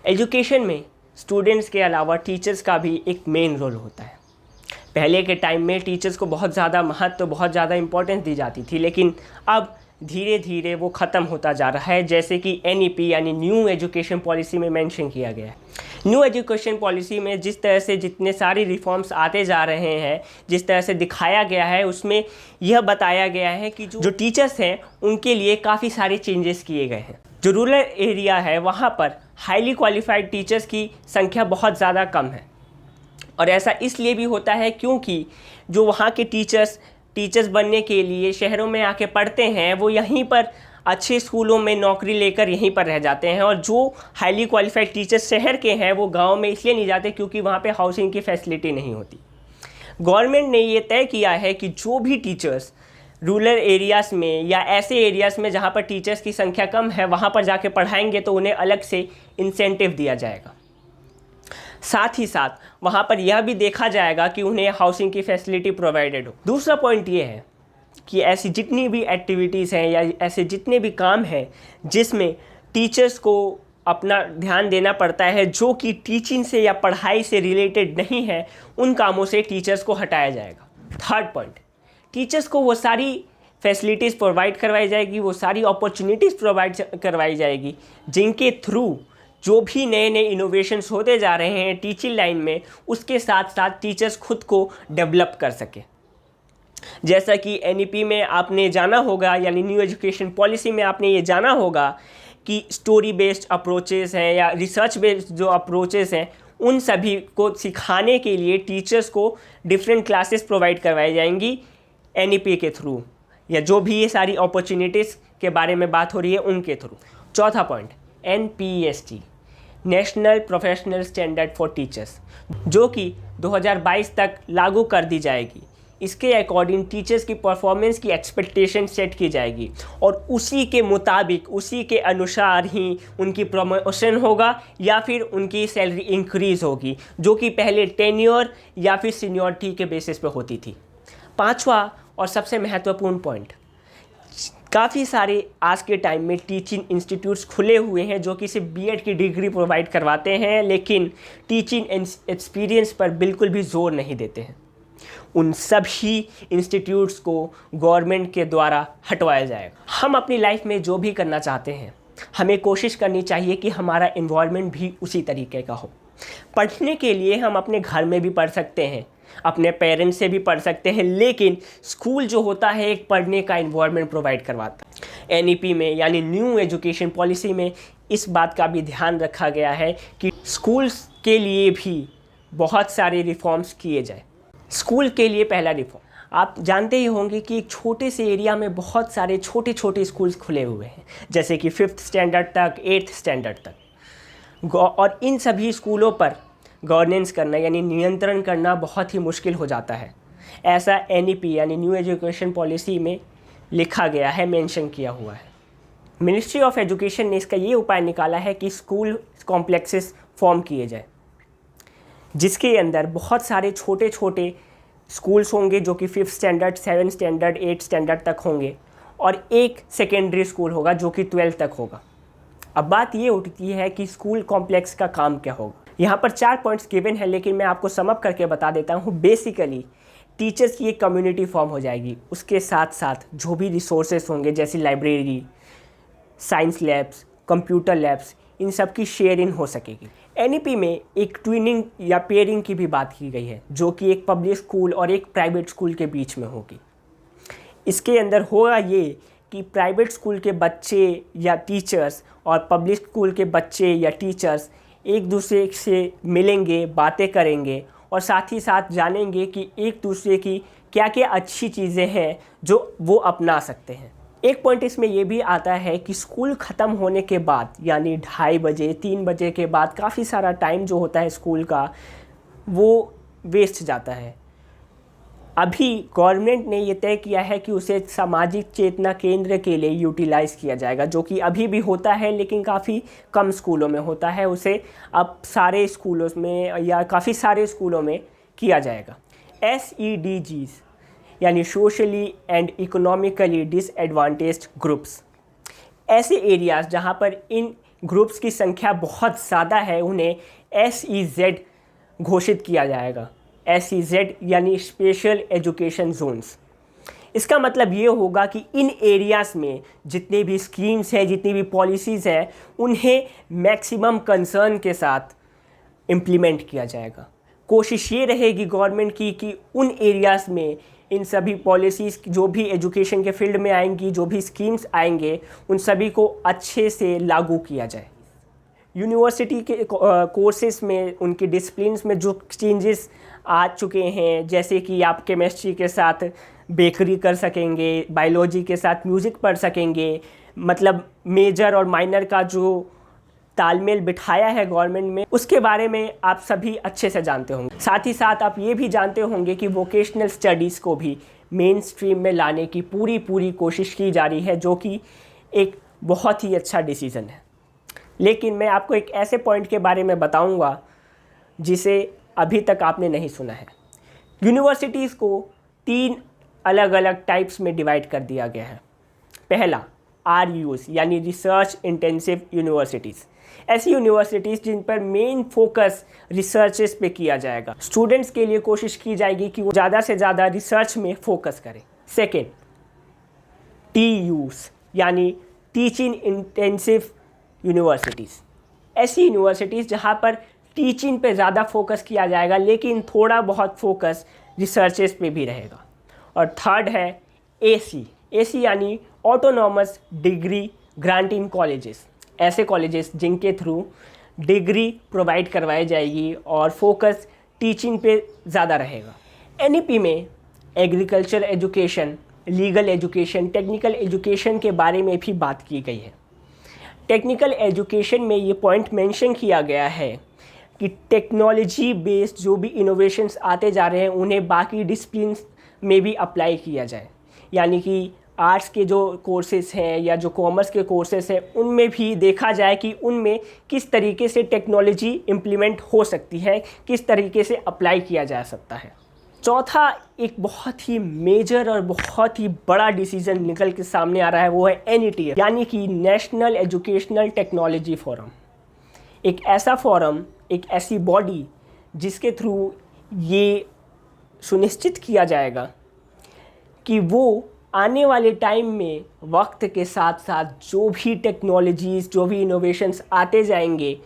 Education में students के अलावा टीचर्स का भी एक मेन रोल होता है। पहले के टाइम में टीचर्स को बहुत ज़्यादा महत्व, बहुत ज़्यादा इम्पोर्टेंस दी जाती थी, लेकिन अब धीरे धीरे वो ख़त्म होता जा रहा है, जैसे कि NEP यानी न्यू एजुकेशन पॉलिसी में मेंशन किया गया है। न्यू एजुकेशन पॉलिसी में जिस तरह से जितने सारे रिफॉर्म्स आते जा रहे हैं, जिस तरह से दिखाया गया है, उसमें यह बताया गया है कि जो टीचर्स हैं उनके लिए काफ़ी सारे चेंजेस किए गए हैं। जो रूरल एरिया है वहाँ पर हाईली क्वालिफाइड टीचर्स की संख्या बहुत ज़्यादा कम है, और ऐसा इसलिए भी होता है क्योंकि जो वहाँ के टीचर्स बनने के लिए शहरों में आके पढ़ते हैं, वो यहीं पर अच्छे स्कूलों में नौकरी लेकर यहीं पर रह जाते हैं, और जो हाईली क्वालिफाइड टीचर्स शहर के हैं वो गांव में इसलिए नहीं जाते क्योंकि वहाँ पे हाउसिंग की फैसिलिटी नहीं होती। गवर्नमेंट ने ये तय किया है कि जो भी टीचर्स रूरल एरियाज़ में या ऐसे एरियाज़ में जहाँ पर टीचर्स की संख्या कम है वहाँ पर जाके पढ़ाएंगे तो उन्हें अलग से इंसेंटिव दिया जाएगा। साथ ही साथ वहाँ पर यह भी देखा जाएगा कि उन्हें हाउसिंग की फैसिलिटी प्रोवाइडेड हो। दूसरा पॉइंट ये है कि ऐसी जितनी भी एक्टिविटीज़ हैं या ऐसे जितने भी काम हैं जिसमें टीचर्स को अपना ध्यान देना पड़ता है, जो कि टीचिंग से या पढ़ाई से रिलेटेड नहीं है, उन कामों से टीचर्स को हटाया जाएगा। थर्ड पॉइंट, टीचर्स को वो सारी फैसिलिटीज़ प्रोवाइड करवाई जाएगी, वो सारी अपॉर्चुनिटीज़ प्रोवाइड करवाई जाएगी जिनके थ्रू जो भी नए नए इनोवेशंस होते जा रहे हैं टीचिंग लाइन में, उसके साथ साथ टीचर्स खुद को डेवलप कर सके। जैसा कि NEP में आपने जाना होगा, यानी न्यू एजुकेशन पॉलिसी में आपने ये जाना होगा कि स्टोरी बेस्ड अप्रोचेस हैं या रिसर्च बेस्ड जो अप्रोचेस हैं, उन सभी को सिखाने के लिए टीचर्स को डिफरेंट क्लासेस प्रोवाइड करवाई जाएंगी NEP के थ्रू, या जो भी ये सारी अपॉर्चुनिटीज़ के बारे में बात हो रही है उनके थ्रू। चौथा point, NPST national professional standard for teachers, जो कि 2022 तक लागू कर दी जाएगी। इसके अकॉर्डिंग टीचर्स की परफॉर्मेंस की एक्सपेक्टेशन सेट की जाएगी और उसी के मुताबिक, उसी के अनुसार ही उनकी प्रमोशन होगा या फिर उनकी सैलरी इंक्रीज़ होगी, जो कि पहले टेन्योर या फिर सीनियरिटी के बेसिस पे होती थी। पांचवा और सबसे महत्वपूर्ण पॉइंट, काफ़ी सारे आज के टाइम में टीचिंग इंस्टीट्यूट्स खुले हुए हैं जो कि सिर्फ B.Ed की डिग्री प्रोवाइड करवाते हैं, लेकिन टीचिंग एक्सपीरियंस पर बिल्कुल भी जोर नहीं देते हैं। उन सभी इंस्टीट्यूट्स को गवर्नमेंट के द्वारा हटवाया जाएगा। हम अपनी लाइफ में जो भी करना चाहते हैं, हमें कोशिश करनी चाहिए कि हमारा एनवायरनमेंट भी उसी तरीके का हो। पढ़ने के लिए हम अपने घर में भी पढ़ सकते हैं, अपने पेरेंट्स से भी पढ़ सकते हैं, लेकिन स्कूल जो होता है एक पढ़ने का एनवायरनमेंट प्रोवाइड करवाता है। NEP में यानी न्यू एजुकेशन पॉलिसी में इस बात का भी ध्यान रखा गया है कि स्कूल्स के लिए भी बहुत सारे रिफॉर्म्स किए जाए। स्कूल के लिए पहला रिफॉर्म, आप जानते ही होंगे कि एक छोटे से एरिया में बहुत सारे छोटे छोटे स्कूल्स खुले हुए हैं, जैसे कि 5th स्टैंडर्ड तक, 8th स्टैंडर्ड तक, और इन सभी स्कूलों पर गवर्नेंस करना यानी नियंत्रण करना बहुत ही मुश्किल हो जाता है। ऐसा NEP यानी न्यू एजुकेशन पॉलिसी में लिखा गया है, मेंशन किया हुआ है। मिनिस्ट्री ऑफ एजुकेशन ने इसका ये उपाय निकाला है कि स्कूल कॉम्प्लेक्सेस फॉर्म किए जाए, जिसके अंदर बहुत सारे छोटे छोटे स्कूल्स होंगे जो कि 5th standard, 7th standard, 8th standard तक होंगे, और एक सेकेंडरी स्कूल होगा जो कि 12th तक होगा। अब बात ये उठती है कि स्कूल कॉम्प्लेक्स का काम क्या होगा। यहाँ पर 4 पॉइंट्स गिवन है, लेकिन मैं आपको समअप करके बता देता हूँ। बेसिकली टीचर्स की एक कम्युनिटी फॉर्म हो जाएगी, उसके साथ साथ जो भी रिसोर्सेस होंगे जैसे library, science labs, computer labs, इन सब की शेयरिंग हो सकेगी। NEP में एक ट्विनिंग या पेयरिंग की भी बात की गई है, जो कि एक पब्लिक स्कूल और एक प्राइवेट स्कूल के बीच में होगी। इसके अंदर होगा ये कि प्राइवेट स्कूल के बच्चे या टीचर्स और पब्लिक स्कूल के बच्चे या टीचर्स एक दूसरे से मिलेंगे, बातें करेंगे और साथ ही साथ जानेंगे कि एक दूसरे की क्या क्या अच्छी चीज़ें हैं जो वो अपना सकते हैं। एक पॉइंट इसमें ये भी आता है कि स्कूल ख़त्म होने के बाद यानी 2:30 बजे, 3 बजे के बाद काफ़ी सारा टाइम जो होता है स्कूल का वो वेस्ट जाता है। अभी गवर्नमेंट ने ये तय किया है कि उसे सामाजिक चेतना केंद्र के लिए यूटिलाइज़ किया जाएगा, जो कि अभी भी होता है लेकिन काफ़ी कम स्कूलों में होता है। उसे अब सारे स्कूलों में या काफ़ी सारे स्कूलों में किया जाएगा। SEDGs यानी socially and economically disadvantaged groups, ऐसे एरियाज़ जहाँ पर इन ग्रुप्स की संख्या बहुत ज़्यादा है उन्हें SEZ घोषित किया जाएगा। SEZ यानी स्पेशल एजुकेशन जोन्स। इसका मतलब ये होगा कि इन एरियाज़ में जितने भी स्कीम्स हैं, जितनी भी पॉलिसीज़ हैं, उन्हें मैक्सिमम कंसर्न के साथ इम्प्लीमेंट किया जाएगा। कोशिश ये रहेगी गवर्नमेंट की कि उन एरियाज़ में इन सभी पॉलिसीज़ जो भी एजुकेशन के फील्ड में आएंगी, जो भी स्कीम्स आएंगे, उन सभी को अच्छे से लागू किया जाए। यूनिवर्सिटी के कोर्सेज में, उनके डिसिप्लिन्स में जो चेंजेस आ चुके हैं, जैसे कि आप केमिस्ट्री के साथ बेकरी कर सकेंगे, बायोलॉजी के साथ म्यूज़िक पढ़ सकेंगे, मतलब मेजर और माइनर का जो तालमेल बिठाया है गवर्नमेंट में, उसके बारे में आप सभी अच्छे से जानते होंगे। साथ ही साथ आप ये भी जानते होंगे कि वोकेशनल स्टडीज़ को भी मेन स्ट्रीम में लाने की पूरी कोशिश की जा रही है, जो कि एक बहुत ही अच्छा डिसीज़न है। लेकिन मैं आपको एक ऐसे पॉइंट के बारे में बताऊंगा जिसे अभी तक आपने नहीं सुना है। यूनिवर्सिटीज़ को 3 अलग अलग टाइप्स में डिवाइड कर दिया गया है। पहला RUs यानी रिसर्च इंटेंसिव यूनिवर्सिटीज़, ऐसी यूनिवर्सिटीज़ जिन पर मेन फोकस रिसर्चेस पे किया जाएगा। स्टूडेंट्स के लिए कोशिश की जाएगी कि वो ज़्यादा से ज़्यादा रिसर्च में फोकस करें। सेकेंड TUs यानी टीचिंग इंटेंसिव यूनिवर्सिटीज़, ऐसी यूनिवर्सिटीज़ जहाँ पर टीचिंग पे ज़्यादा फोकस किया जाएगा लेकिन थोड़ा बहुत फोकस रिसर्चेस पे भी रहेगा। और थर्ड है AC यानी ऑटोनॉमस डिग्री ग्रांटिंग कॉलेजेस, ऐसे कॉलेजेस जिनके थ्रू डिग्री प्रोवाइड करवाई जाएगी और फोकस टीचिंग पे ज़्यादा रहेगा। NEP में agriculture education, legal education, technical education के बारे में भी बात की गई है। टेक्निकल एजुकेशन में ये पॉइंट मेंशन किया गया है कि टेक्नोलॉजी बेस्ड जो भी इनोवेशंस आते जा रहे हैं उन्हें बाकी डिसिप्लिन्स में भी अप्लाई किया जाए, यानी कि आर्ट्स के जो कोर्सेज हैं या जो कॉमर्स के कोर्सेज हैं उनमें भी देखा जाए कि उनमें किस तरीके से टेक्नोलॉजी इम्प्लीमेंट हो सकती है, किस तरीके से अप्लाई किया जा सकता है। चौथा एक बहुत ही मेजर और बहुत ही बड़ा डिसीजन निकल के सामने आ रहा है, वो है NETF यानी कि नेशनल एजुकेशनल टेक्नोलॉजी फोरम। एक ऐसा फोरम, एक ऐसी बॉडी जिसके थ्रू ये सुनिश्चित किया जाएगा कि वो आने वाले टाइम में वक्त के साथ साथ जो भी टेक्नोलॉजीज़, जो भी इनोवेशंस आते जाएंगे,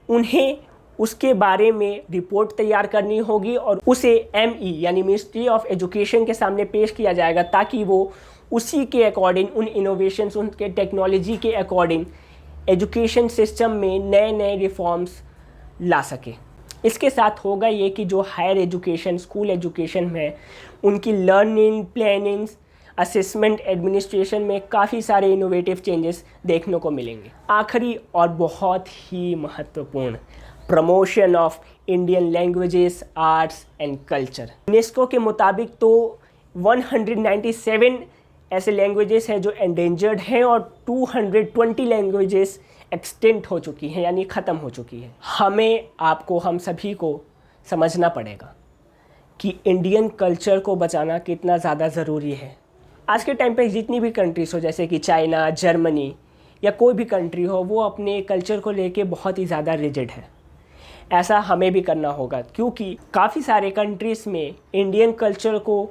उन्हें उसके बारे में रिपोर्ट तैयार करनी होगी और उसे ME यानी मिनिस्ट्री ऑफ एजुकेशन के सामने पेश किया जाएगा ताकि वो उसी के अकॉर्डिंग, उन इनोवेशंस, उनके टेक्नोलॉजी के अकॉर्डिंग एजुकेशन सिस्टम में नए नए रिफॉर्म्स ला सके। इसके साथ होगा ये कि जो हायर एजुकेशन, स्कूल एजुकेशन में उनकी लर्निंग, प्लानिंग, असेसमेंट, एडमिनिस्ट्रेशन में काफ़ी सारे इनोवेटिव चेंजेस देखने को मिलेंगे। आखिरी और बहुत ही महत्वपूर्ण, promotion of Indian languages, arts and culture. UNESCO के मुताबिक तो 197 ऐसे लैंग्वेजेस हैं जो एंडेंजर्ड हैं और 220 लैंग्वेजेस एक्सटिंक्ट हो चुकी हैं, यानी ख़त्म हो चुकी है। हमें, आपको, हम सभी को समझना पड़ेगा कि इंडियन कल्चर को बचाना कितना ज़्यादा ज़रूरी है। आज के टाइम पे जितनी भी कंट्रीज़ हो, जैसे कि चाइना, जर्मनी या कोई भी कंट्री हो, वो अपने कल्चर को लेके बहुत ही ज़्यादा रिजिड है। ऐसा हमें भी करना होगा क्योंकि काफ़ी सारे कंट्रीज़ में इंडियन कल्चर को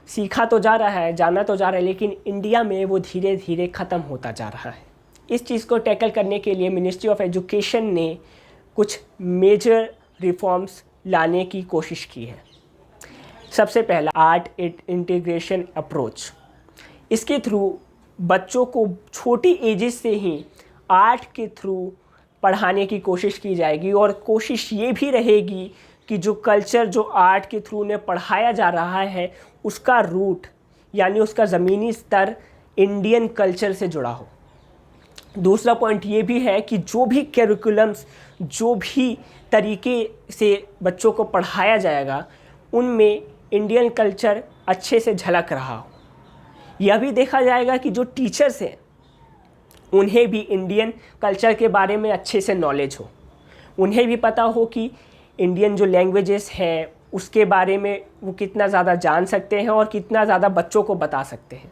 सीखा तो जा रहा है, जाना तो जा रहा है, लेकिन इंडिया में वो धीरे धीरे ख़त्म होता जा रहा है। इस चीज़ को टैकल करने के लिए मिनिस्ट्री ऑफ एजुकेशन ने कुछ मेजर रिफॉर्म्स लाने की कोशिश की है। सबसे पहला आर्ट इंटीग्रेशन अप्रोच। इसके थ्रू बच्चों को छोटी एजेस से ही आर्ट के थ्रू पढ़ाने की कोशिश की जाएगी और कोशिश ये भी रहेगी कि जो कल्चर, जो आर्ट के थ्रू उन्हें पढ़ाया जा रहा है, उसका रूट यानी उसका ज़मीनी स्तर इंडियन कल्चर से जुड़ा हो। दूसरा पॉइंट ये भी है कि जो भी कैरिकुलम्स, जो भी तरीके से बच्चों को पढ़ाया जाएगा, उनमें इंडियन कल्चर अच्छे से झलक रहा हो। यह भी देखा जाएगा कि जो टीचर्स हैं उन्हें भी इंडियन कल्चर के बारे में अच्छे से नॉलेज हो, उन्हें भी पता हो कि इंडियन जो लैंग्वेजेस हैं उसके बारे में वो कितना ज़्यादा जान सकते हैं और कितना ज़्यादा बच्चों को बता सकते हैं।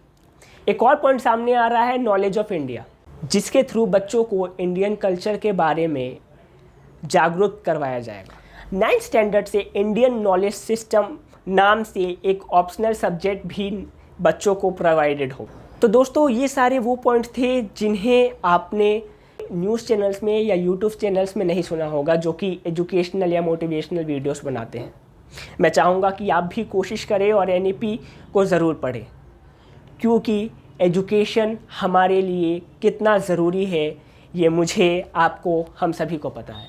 एक और पॉइंट सामने आ रहा है, नॉलेज ऑफ इंडिया। जिसके थ्रू बच्चों को इंडियन कल्चर के बारे में जागरूक करवाया जाएगा। 9th स्टैंडर्ड से इंडियन नॉलेज सिस्टम नाम से एक ऑप्शनल सब्जेक्ट भी बच्चों को प्रोवाइडेड हो। तो दोस्तों ये सारे वो पॉइंट्स थे जिन्हें आपने न्यूज़ चैनल्स में या यूट्यूब चैनल्स में नहीं सुना होगा, जो कि एजुकेशनल या मोटिवेशनल वीडियोस बनाते हैं। मैं चाहूँगा कि आप भी कोशिश करें और NEP को ज़रूर पढ़ें, क्योंकि एजुकेशन हमारे लिए कितना ज़रूरी है ये मुझे, आपको, हम सभी को पता है।